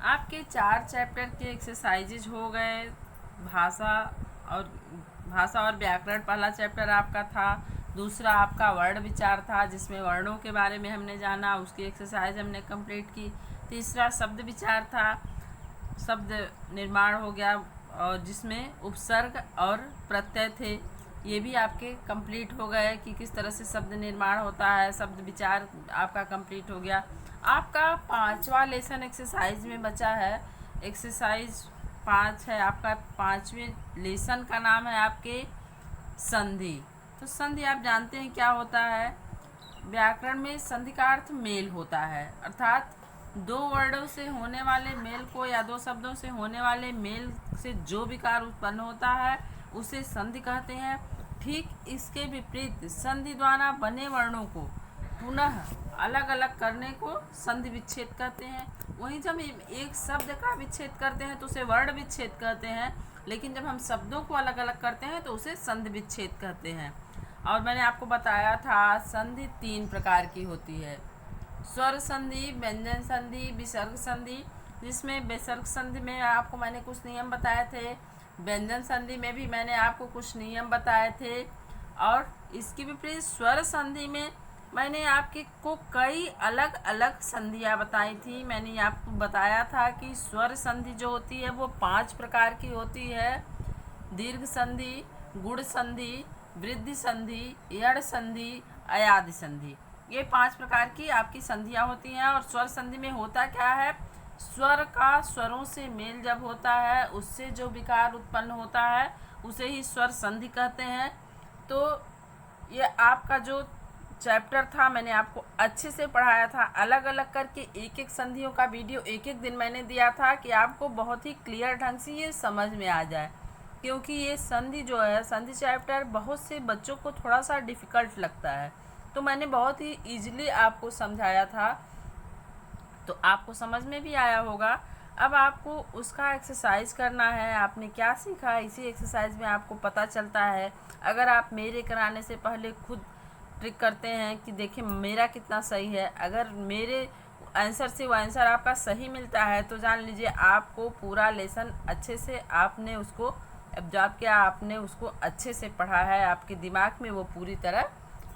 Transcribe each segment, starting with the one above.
आपके 4 चैप्टर के एक्सरसाइजेज हो गए। भाषा और भाषा और व्याकरण पहला चैप्टर आपका था। दूसरा आपका वर्ण विचार था, जिसमें वर्णों के बारे में हमने जाना, उसकी एक्सरसाइज हमने कंप्लीट की। तीसरा शब्द विचार था, शब्द निर्माण हो गया, और जिसमें उपसर्ग और प्रत्यय थे। ये भी आपके कंप्लीट हो गए कि किस तरह से शब्द निर्माण होता है। शब्द विचार आपका कंप्लीट हो गया। आपका 5वां लेसन एक्सरसाइज में बचा है। एक्सरसाइज 5 है आपका। 5वें लेसन का नाम है आपके संधि। तो संधि आप जानते हैं क्या होता है। व्याकरण में संधि का अर्थ मेल होता है, अर्थात दो वर्णों से होने वाले मेल को या दो शब्दों से होने वाले मेल से जो विकार उत्पन्न होता है उसे संधि कहते हैं। ठीक इसके विपरीत संधि द्वारा बने वर्णों को पुनः अलग अलग करने को संधि विच्छेद कहते हैं। वहीं जब एक शब्द का विच्छेद करते हैं तो उसे वर्ण विच्छेद कहते हैं, लेकिन जब हम शब्दों को अलग अलग करते हैं तो उसे संधि विच्छेद कहते हैं। और मैंने आपको बताया था संधि 3 प्रकार की होती है। स्वर संधि, व्यंजन संधि, विसर्ग संधि। जिसमें विसर्ग संधि में आपको मैंने कुछ नियम बताए थे। व्यंजन संधि में भी मैंने आपको कुछ नियम बताए थे। और इसकी विपरीत स्वर संधि में मैंने आपके को कई अलग अलग संधियाँ बताई थी। मैंने आपको बताया था कि स्वर संधि जो होती है वो 5 प्रकार की होती है। दीर्घ संधि, गुण संधि, वृद्धि संधि, यड़ संधि, अयादि संधि। ये 5 प्रकार की आपकी संधियाँ होती हैं। और स्वर संधि में होता क्या है, स्वर का स्वरों से मेल जब होता है उससे जो विकार उत्पन्न होता है उसे ही स्वर संधि कहते हैं। तो ये आपका जो चैप्टर था मैंने आपको अच्छे से पढ़ाया था। अलग अलग करके एक एक संधियों का वीडियो एक एक दिन मैंने दिया था कि आपको बहुत ही क्लियर ढंग से ये समझ में आ जाए, क्योंकि ये संधि जो है, संधि चैप्टर बहुत से बच्चों को थोड़ा सा डिफ़िकल्ट लगता है। तो मैंने बहुत ही ईजिली आपको समझाया था, तो आपको समझ में भी आया होगा। अब आपको उसका एक्सरसाइज करना है। आपने क्या सीखा इसी एक्सरसाइज में आपको पता चलता है। अगर आप मेरे कराने से पहले खुद ट्रिक करते हैं कि देखिए मेरा कितना सही है, अगर मेरे आंसर से वो आंसर आपका सही मिलता है तो जान लीजिए आपको पूरा लेसन अच्छे से आपने उसको एब्जॉर्ब किया, आपने उसको अच्छे से पढ़ा है, आपके दिमाग में वो पूरी तरह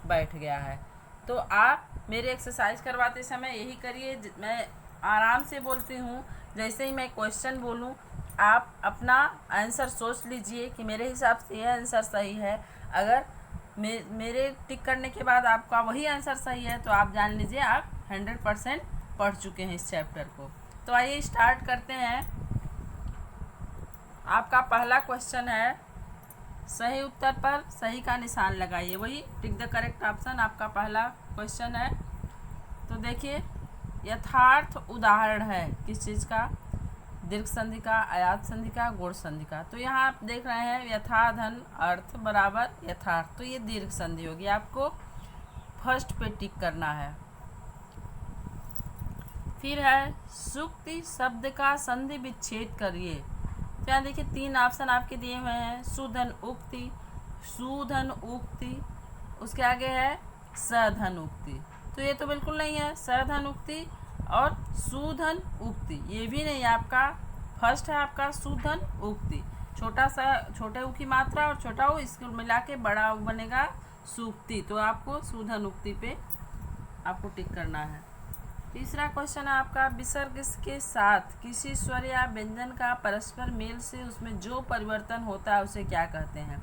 बैठ गया है। तो आप मेरे एक्सरसाइज करवाते समय यही करिए, मैं आराम से बोलती हूँ, जैसे ही मैं क्वेश्चन बोलूँ आप अपना आंसर सोच लीजिए कि मेरे हिसाब से यह आंसर सही है। अगर मेरे टिक करने के बाद आपका वही आंसर सही है तो आप जान लीजिए आप 100% पढ़ चुके हैं इस चैप्टर को। तो आइए स्टार्ट करते हैं। आपका पहला क्वेश्चन है, सही उत्तर पर सही का निशान लगाइए। वही टिक द करेक्ट ऑप्शन आपका पहला क्वेश्चन है। तो देखिए, यथार्थ उदाहरण है किस चीज़ का, दीर्घ संधि का, अयात संधि का, गुण संधि का। तो यहाँ आप देख रहे हैं यथा धन अर्थ बराबर यथार्थ, तो ये दीर्घ संधि होगी। आपको फर्स्ट पे टिक करना है। फिर है सुक्ति शब्द का संधि विच्छेद करिए। तो यहाँ देखिए 3 ऑप्शन आपके दिए हुए हैं, सुधन उक्ति, सुधन उक्ति, उसके आगे है सधन उक्ति। तो ये तो बिल्कुल नहीं है, सधन उक्ति और सुधन उक्ति ये भी नहीं। आपका फर्स्ट है आपका सुधन उक्ति, छोटा सा छोटे उ की मात्रा और छोटा उ इसको मिला के बड़ा उ बनेगा सूक्ति। तो आपको सुधन उक्ति पे आपको टिक करना है। तीसरा क्वेश्चन है आपका, विसर्ग के साथ किसी स्वर या व्यंजन का परस्पर मेल से उसमें जो परिवर्तन होता है उसे क्या कहते हैं।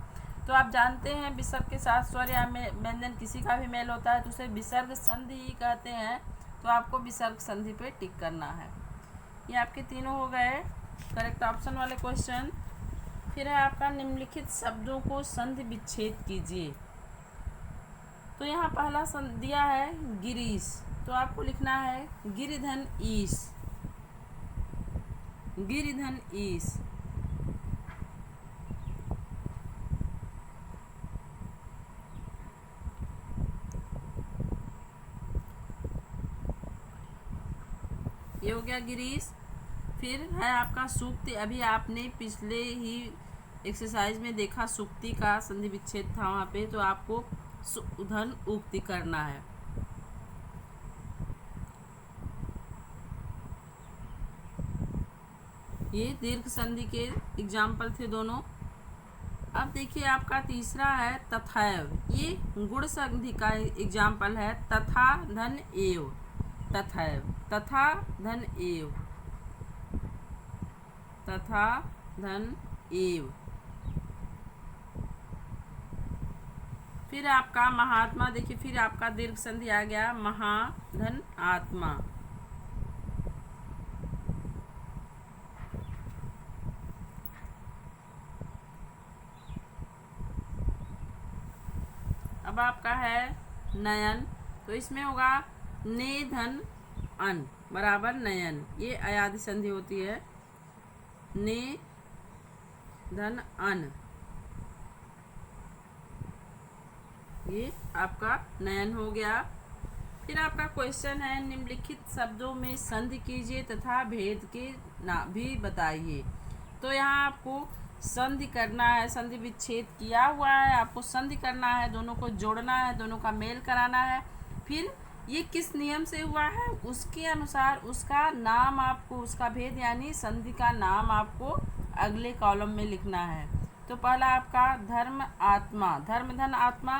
तो आप जानते हैं विसर्ग के साथ स्वर या व्यंजन किसी का भी मेल होता है तो उसे विसर्ग संधि ही कहते हैं। तो आपको विसर्ग संधि पे टिक करना है। ये आपके तीनों हो गए करेक्ट ऑप्शन वाले क्वेश्चन। फिर है आपका निम्नलिखित शब्दों को संधि विच्छेद कीजिए। तो यहाँ पहला दिया है गिरीश, तो आपको लिखना है गिरिधन ईश, गिरिधन ईश। ये हो गया गिरीश। फिर है आपका सूक्ति, अभी आपने पिछले ही एक्सरसाइज में देखा सूक्ति का संधि विच्छेद था वहाँ पे, तो आपको सुधन उक्ति करना है। ये दीर्घ संधि के एग्जाम्पल थे दोनों। अब देखिए आपका तीसरा है तथैव। ये गुण संधि का एग्जाम्पल है। तथा धन एव, तथैव, तथा धन एव, तथा धन एव। फिर आपका महात्मा, देखिए फिर आपका दीर्घ संधि आ गया महाधन आत्मा। अब आपका है नयन, तो इसमें होगा ने धन अन बराबर नयन। ये अयादि संधि होती है। ने धन अन, ये आपका नयन हो गया। फिर आपका क्वेश्चन है निम्नलिखित शब्दों में संधि कीजिए तथा भेद के ना भी बताइए। तो यहाँ आपको संधि करना है, संधि विच्छेद किया हुआ है, आपको संधि करना है, दोनों को जोड़ना है, दोनों का मेल कराना है। फिर ये किस नियम से हुआ है उसके अनुसार उसका नाम आपको, उसका भेद यानी संधि का नाम आपको अगले कॉलम में लिखना है। तो पहला आपका धर्म आत्मा, धर्म धन आत्मा,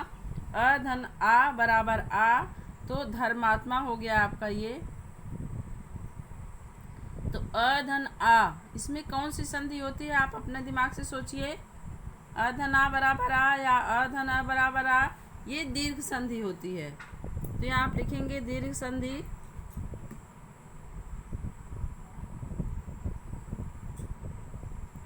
अधन आ बराबर आ, तो धर्मात्मा हो गया आपका ये। तो अधन आ, इसमें कौन सी संधि होती है आप अपने दिमाग से सोचिए। अधन आ बराबर आ या अधन आ बराबर आ, ये दीर्घ संधि होती है। तो यहाँ आप लिखेंगे दीर्घ संधि।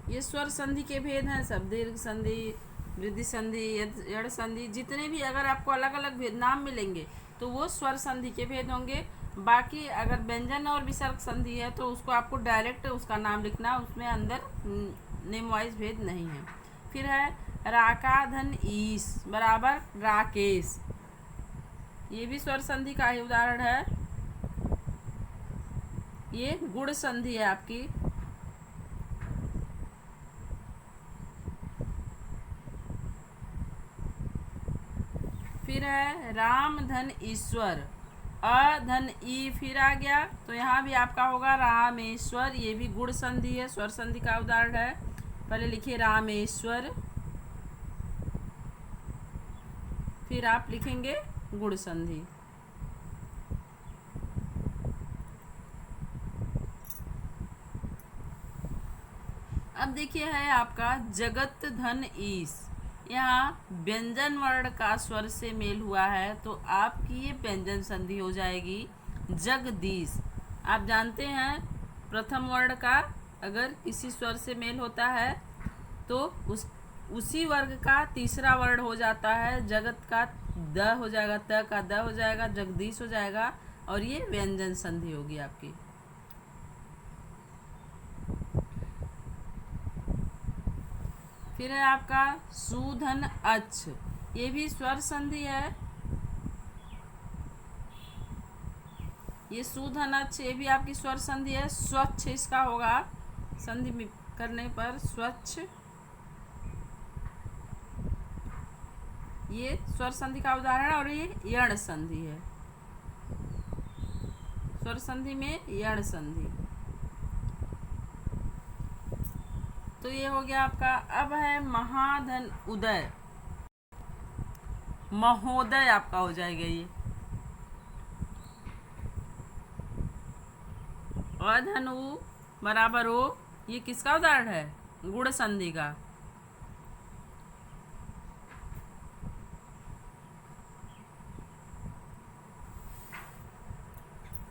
ये स्वर संधि के भेद हैं सब, दीर्घ संधि, वृद्धि संधि, यड़ संधि, जितने भी अगर आपको अलग अलग भेद नाम मिलेंगे तो वो स्वर संधि के भेद होंगे। बाकी अगर व्यंजन और विसर्ग संधि है तो उसको आपको डायरेक्ट उसका नाम लिखना, उसमें अंदर नेम वाइज भेद नहीं है। फिर है राका धन ईस बराबर राकेश, ये भी स्वर संधि का ही उदाहरण है। ये गुण संधि है आपकी। फिर है राम धन ईश्वर, अ धन ई फिर आ गया, तो यहाँ भी आपका होगा रामेश्वर, ये भी गुण संधि है, स्वर संधि का उदाहरण है। पहले लिखिए रामेश्वर, फिर आप लिखेंगे गुण संधि। अब देखिए है आपका जगत धन ईस, यहाँ व्यंजन वर्ण का स्वर से मेल हुआ है तो आपकी ये व्यंजन संधि हो जाएगी जगदीश। आप जानते हैं प्रथम वर्ण का अगर किसी स्वर से मेल होता है तो उसी वर्ग का तीसरा वर्ण हो जाता है। जगत का द हो जाएगा, त का द हो जाएगा, जगदीश हो जाएगा, और ये व्यंजन संधि होगी आपकी। फिर है आपका सुधन अच्छ, ये भी स्वर संधि है। ये सुधन अच्छ, ये भी आपकी स्वर संधि है। स्वच्छ इसका होगा संधि करने पर स्वच्छ, ये स्वर संधि का उदाहरण है। और ये यण संधि है, स्वर संधि में यण संधि। तो ये हो गया आपका। अब है महाधन उदय, महोदय आपका हो जाएगा ये। अधन उ बराबर ओ, ये किसका उदाहरण है गुण संधि का।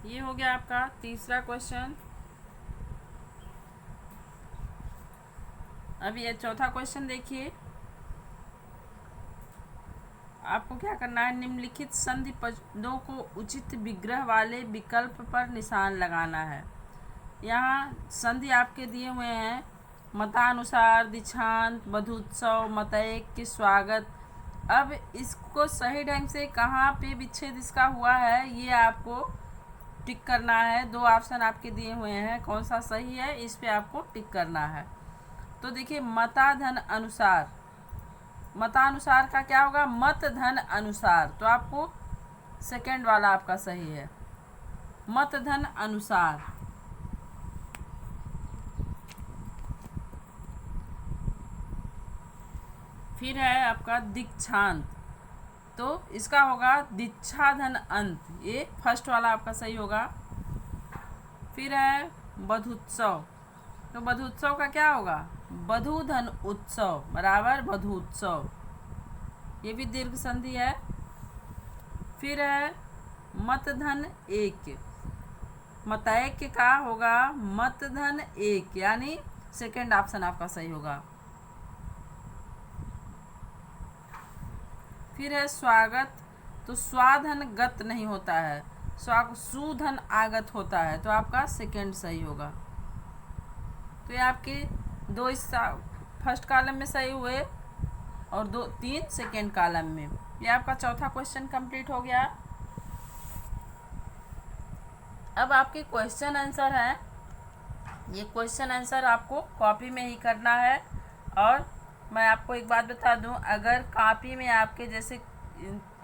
ये हो गया आपका तीसरा क्वेश्चन। अब ये चौथा क्वेश्चन देखिए। आपको क्या करना है, निम्नलिखित संधि पदों को उचित विग्रह वाले विकल्प पर निशान लगाना है। यहाँ संधि आपके दिए हुए हैं मतानुसार, दीक्षांत, वधूत्सव, मतैक्य, स्वागत। अब इसको सही ढंग से कहाँ पे विच्छेद इसका हुआ है ये आपको टिक करना है। दो ऑप्शन आपके दिए हुए हैं, कौन सा सही है इस पे आपको टिक करना है। तो देखिए मताधन अनुसार, मतानुसार का क्या होगा मत धन अनुसार, तो आपको सेकंड वाला आपका सही है मत धन अनुसार। फिर है आपका दीक्षांत, तो इसका होगा दीक्षाधन अंत, ये फर्स्ट वाला आपका सही होगा। फिर है बधुत्सव, तो बधुत्सव का क्या होगा, बधुधन उत्सव बराबर बधुत्सव, ये भी दीर्घ संधि है। फिर है मतधन एक, मतैक्य का होगा मतधन एक, यानी सेकेंड ऑप्शन आपका सही होगा। फिर है स्वागत, तो स्वाधन गत नहीं होता है, सुधन आगत होता है, तो आपका सेकेंड सही होगा। तो ये आपके दो इस फर्स्ट कॉलम में सही हुए और दो तीन सेकेंड कॉलम में। ये आपका चौथा क्वेश्चन कंप्लीट हो गया। अब आपके क्वेश्चन आंसर है, ये क्वेश्चन आंसर आपको कॉपी में ही करना है। और मैं आपको एक बात बता दूं, अगर कॉपी में आपके जैसे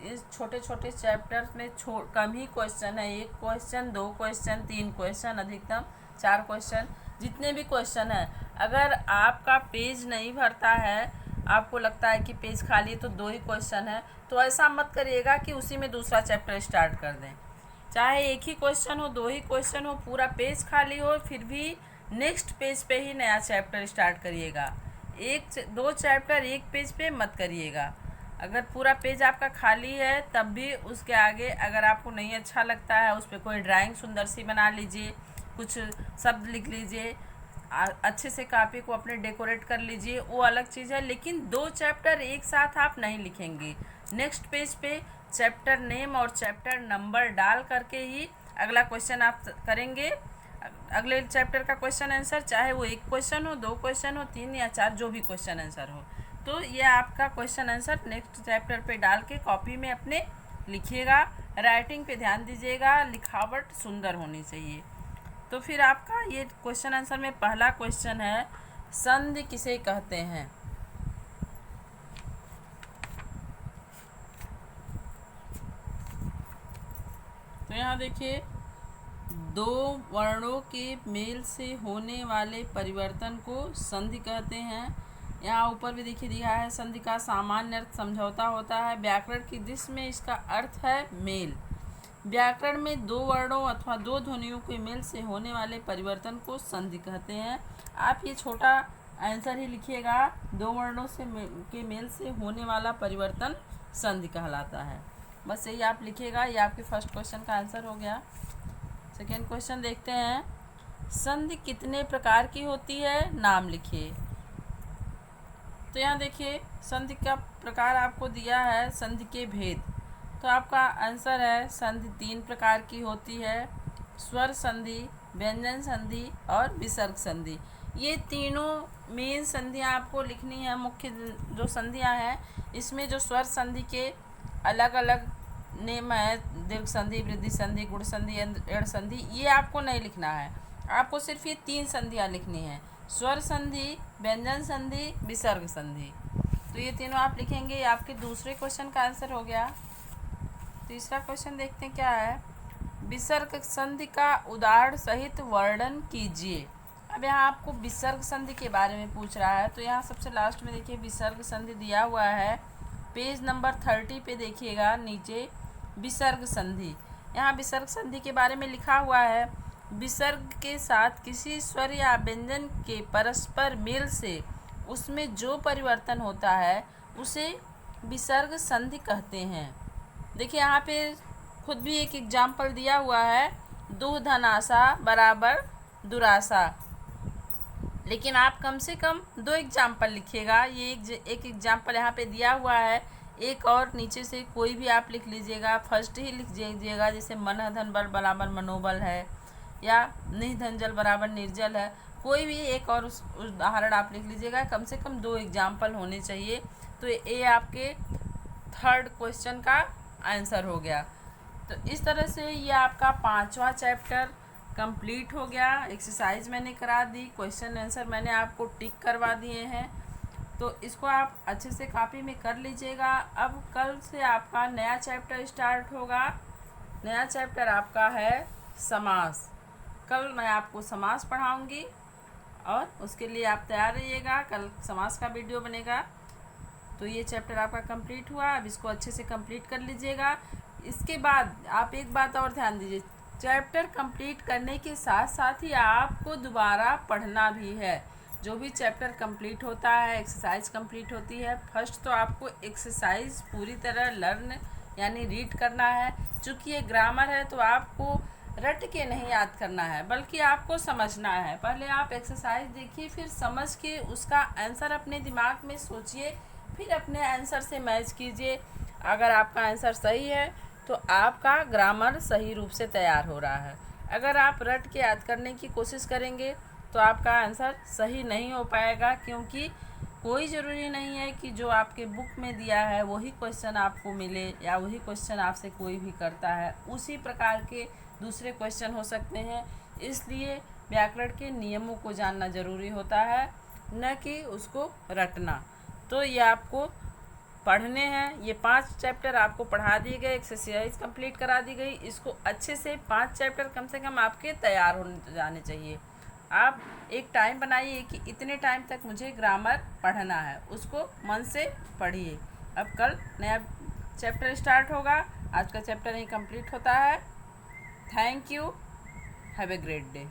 इस छोटे छोटे चैप्टर्स में कम ही क्वेश्चन है, एक क्वेश्चन, दो क्वेश्चन, तीन क्वेश्चन, अधिकतम 4 क्वेश्चन, जितने भी क्वेश्चन है, अगर आपका पेज नहीं भरता है, आपको लगता है कि पेज खाली है तो 2 ही क्वेश्चन है, तो ऐसा मत करिएगा कि उसी में दूसरा चैप्टर स्टार्ट कर दें। चाहे एक ही क्वेश्चन हो, 2 ही क्वेश्चन हो, पूरा पेज खाली हो, फिर भी नेक्स्ट पेज पे ही नया चैप्टर स्टार्ट करिएगा। 1-2 चैप्टर एक पेज पे मत करिएगा। अगर पूरा पेज आपका खाली है तब भी उसके आगे अगर आपको नहीं अच्छा लगता है, उस पर कोई ड्राइंग सुंदर सी बना लीजिए, कुछ शब्द लिख लीजिए, अच्छे से कॉपी को अपने डेकोरेट कर लीजिए, वो अलग चीज़ है। लेकिन 2 चैप्टर एक साथ आप नहीं लिखेंगे। नेक्स्ट पेज पे चैप्टर नेम और चैप्टर नंबर डाल करके ही अगला क्वेश्चन आप करेंगे। अगले चैप्टर का क्वेश्चन आंसर, चाहे वो 1 क्वेश्चन हो, 2 क्वेश्चन हो, 3 या 4, जो भी क्वेश्चन आंसर हो, तो ये आपका क्वेश्चन आंसर नेक्स्ट चैप्टर पे डाल के कॉपी में अपने लिखिएगा। राइटिंग पे ध्यान दीजिएगा, लिखावट सुंदर होनी चाहिए। तो फिर आपका ये क्वेश्चन आंसर में पहला क्वेश्चन है, संधि किसे कहते हैं। तो यहाँ देखिए, 2 वर्णों के मेल से होने वाले परिवर्तन को संधि कहते हैं। यहाँ ऊपर भी देखिए दिया है, संधि का सामान्य अर्थ समझौता होता है। व्याकरण की दृष्टि में इसका अर्थ है मेल। व्याकरण में 2 वर्णों अथवा 2 ध्वनियों के मेल से होने वाले परिवर्तन को संधि कहते हैं। आप ये छोटा आंसर ही लिखिएगा, 2 वर्णों के मेल से होने वाला परिवर्तन संधि कहलाता है। बस यही आप लिखिएगा, ये आपके फर्स्ट क्वेश्चन का आंसर हो गया। सेकेंड क्वेश्चन देखते हैं, संधि कितने प्रकार की होती है, नाम लिखिए। तो यहाँ देखिए, संधि का प्रकार आपको दिया है, संधि के भेद। तो आपका आंसर है, संधि 3 प्रकार की होती है, स्वर संधि, व्यंजन संधि और विसर्ग संधि। ये तीनों मेन संधियाँ आपको लिखनी है। मुख्य जो संधियाँ हैं, इसमें जो स्वर संधि के अलग अलग नेम है, दीर्घ संधि, वृद्धि संधि, गुण संधि, एड़ संधि, ये आपको नहीं लिखना है। आपको सिर्फ ये 3 संधियाँ लिखनी है, स्वर संधि, व्यंजन संधि, विसर्ग संधि। तो ये तीनों आप लिखेंगे। ये आपके दूसरे क्वेश्चन का आंसर हो गया। तीसरा क्वेश्चन देखते हैं क्या है, विसर्ग संधि का उदाहरण सहित वर्णन कीजिए। अब यहाँ आपको विसर्ग संधि के बारे में पूछ रहा है। तो यहाँ सबसे लास्ट में देखिए विसर्ग संधि दिया हुआ है, पेज नंबर 30 पे देखिएगा नीचे, विसर्ग संधि। यहाँ विसर्ग संधि के बारे में लिखा हुआ है, विसर्ग के साथ किसी स्वर या व्यंजन के परस्पर मेल से उसमें जो परिवर्तन होता है उसे विसर्ग संधि कहते हैं। देखिए यहाँ पे खुद भी एक एग्जाम्पल दिया हुआ है, दुधनाशा बराबर दुराशा, लेकिन आप कम से कम 2 एग्जाम्पल लिखिएगा। ये एक एग्जाम्पल यहाँ पे दिया हुआ है, एक और नीचे से कोई भी आप लिख लीजिएगा। फर्स्ट ही लिख दीजिएगा, जैसे मन धन बल बराबर मनोबल है, या निधन जल बराबर निर्जल है, कोई भी एक और उदाहरण आप लिख लीजिएगा। कम से कम 2 एग्जाम्पल होने चाहिए। तो ये आपके थर्ड क्वेश्चन का आंसर हो गया। तो इस तरह से ये आपका 5वां चैप्टर कंप्लीट हो गया। एक्सरसाइज मैंने करा दी, क्वेश्चन आंसर मैंने आपको टिक करवा दिए हैं। तो इसको आप अच्छे से कॉपी में कर लीजिएगा। अब कल से आपका नया चैप्टर स्टार्ट होगा। नया चैप्टर आपका है समास। कल मैं आपको समास पढ़ाऊंगी और उसके लिए आप तैयार रहिएगा। कल समास का वीडियो बनेगा। तो ये चैप्टर आपका कंप्लीट हुआ। अब इसको अच्छे से कंप्लीट कर लीजिएगा। इसके बाद आप एक बात और ध्यान दीजिए, चैप्टर कंप्लीट करने के साथ साथ ही आपको दोबारा पढ़ना भी है। जो भी चैप्टर कंप्लीट होता है, एक्सरसाइज कंप्लीट होती है, फर्स्ट तो आपको एक्सरसाइज पूरी तरह लर्न यानी रीड करना है। चूँकि ये ग्रामर है तो आपको रट के नहीं याद करना है, बल्कि आपको समझना है। पहले आप एक्सरसाइज देखिए, फिर समझ के उसका आंसर अपने दिमाग में सोचिए, फिर अपने आंसर से मैच कीजिए। अगर आपका आंसर सही है तो आपका ग्रामर सही रूप से तैयार हो रहा है। अगर आप रट के याद करने की कोशिश करेंगे तो आपका आंसर सही नहीं हो पाएगा, क्योंकि कोई ज़रूरी नहीं है कि जो आपके बुक में दिया है वही क्वेश्चन आपको मिले या वही क्वेश्चन आपसे कोई भी करता है। उसी प्रकार के दूसरे क्वेश्चन हो सकते हैं। इसलिए व्याकरण के नियमों को जानना ज़रूरी होता है, न कि उसको रटना। तो ये आपको पढ़ने हैं। ये 5 चैप्टर आपको पढ़ा दिए गए, एक्सरसाइज कंप्लीट करा दी गई। इसको अच्छे से 5 चैप्टर कम से कम आपके तैयार हो जाने चाहिए। आप एक टाइम बनाइए कि इतने टाइम तक मुझे ग्रामर पढ़ना है, उसको मन से पढ़िए। अब कल नया चैप्टर स्टार्ट होगा। आज का चैप्टर यहीं कंप्लीट होता है। Thank you. Have a great day.